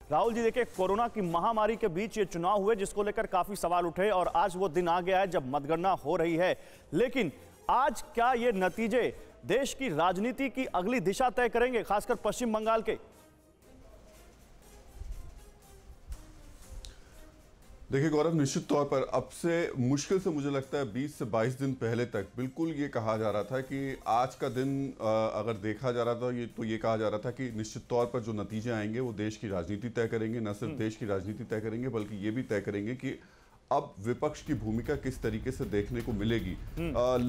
राहुल जी, देखिए, कोरोना की महामारी के बीच ये चुनाव हुए जिसको लेकर काफी सवाल उठे और आज वो दिन आ गया है जब मतगणना हो रही है। लेकिन आज क्या ये नतीजे देश की राजनीति की अगली दिशा तय करेंगे, खासकर पश्चिम बंगाल के? देखिए गौरव, निश्चित तौर पर अब से मुश्किल से मुझे लगता है 20 से 22 दिन पहले तक बिल्कुल ये कहा जा रहा था कि आज का दिन अगर देखा जा रहा था ये कहा जा रहा था कि निश्चित तौर पर जो नतीजे आएंगे वो देश की राजनीति तय करेंगे। न सिर्फ देश की राजनीति तय करेंगे बल्कि ये भी तय करेंगे कि अब विपक्ष की भूमिका किस तरीके से देखने को मिलेगी।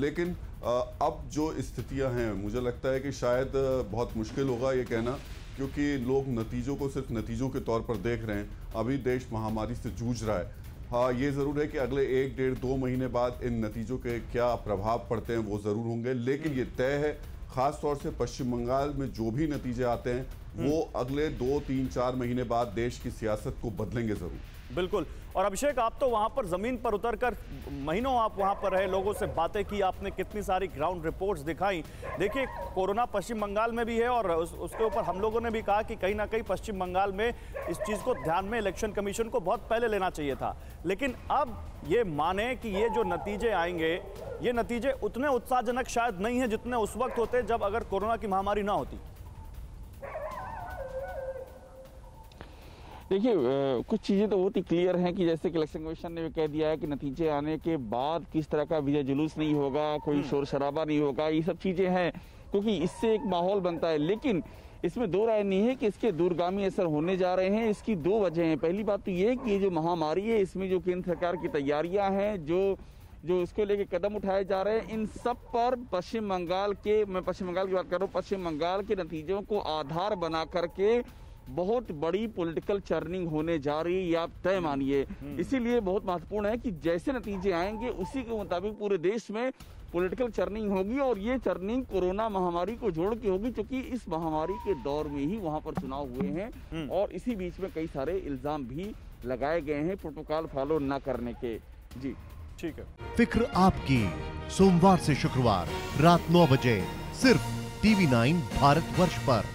लेकिन अब जो स्थितियां हैं, मुझे लगता है कि शायद बहुत मुश्किल होगा ये कहना, क्योंकि लोग नतीजों को सिर्फ नतीजों के तौर पर देख रहे हैं। अभी देश महामारी से जूझ रहा है। हाँ, ये ज़रूर है कि अगले 1, 1.5, 2 महीने बाद इन नतीजों के क्या प्रभाव पड़ते हैं वो ज़रूर होंगे, लेकिन ये तय है खास तौर से पश्चिम बंगाल में जो भी नतीजे आते हैं वो अगले 2, 3, 4 महीने बाद देश की सियासत को बदलेंगे ज़रूर। बिल्कुल। और अभिषेक, आप तो वहां पर जमीन पर उतरकर महीनों आप वहां पर रहे, लोगों से बातें की, आपने कितनी सारी ग्राउंड रिपोर्ट्स दिखाई। देखिए, कोरोना पश्चिम बंगाल में भी है और उसके ऊपर हम लोगों ने भी कहा कि कहीं ना कहीं पश्चिम बंगाल में इस चीज़ को ध्यान में इलेक्शन कमीशन को बहुत पहले लेना चाहिए था। लेकिन अब ये माने कि ये जो नतीजे आएंगे, ये नतीजे उतने उत्साहजनक शायद नहीं है जितने उस वक्त होते जब अगर कोरोना की महामारी ना होती। देखिए, कुछ चीज़ें तो बहुत ही क्लियर हैं कि जैसे कि इलेक्शन कमीशन ने भी कह दिया है कि नतीजे आने के बाद किस तरह का विजय जुलूस नहीं होगा, कोई शोर शराबा नहीं होगा। ये सब चीज़ें हैं क्योंकि इससे एक माहौल बनता है। लेकिन इसमें दो राय नहीं है कि इसके दूरगामी असर होने जा रहे हैं। इसकी दो वजह हैं। पहली बात तो ये कि ये जो महामारी है, इसमें जो केंद्र सरकार की तैयारियाँ हैं, जो इसको लेके कदम उठाए जा रहे हैं, इन सब पर पश्चिम बंगाल की बात कर रहा हूँ, पश्चिम बंगाल के नतीजों को आधार बना करके बहुत बड़ी पॉलिटिकल चर्निंग होने जा रही है, ये आप तय मानिए। इसीलिए बहुत महत्वपूर्ण है कि जैसे नतीजे आएंगे उसी के मुताबिक पूरे देश में पॉलिटिकल चर्निंग होगी और ये चर्निंग कोरोना महामारी को जोड़ के होगी, क्योंकि इस महामारी के दौर में ही वहां पर चुनाव हुए हैं और इसी बीच में कई सारे इल्जाम भी लगाए गए हैं प्रोटोकॉल फॉलो न करने के। जी ठीक है। फिक्र आपकी, सोमवार से शुक्रवार रात 9 बजे सिर्फ TV9 भारतवर्ष पर।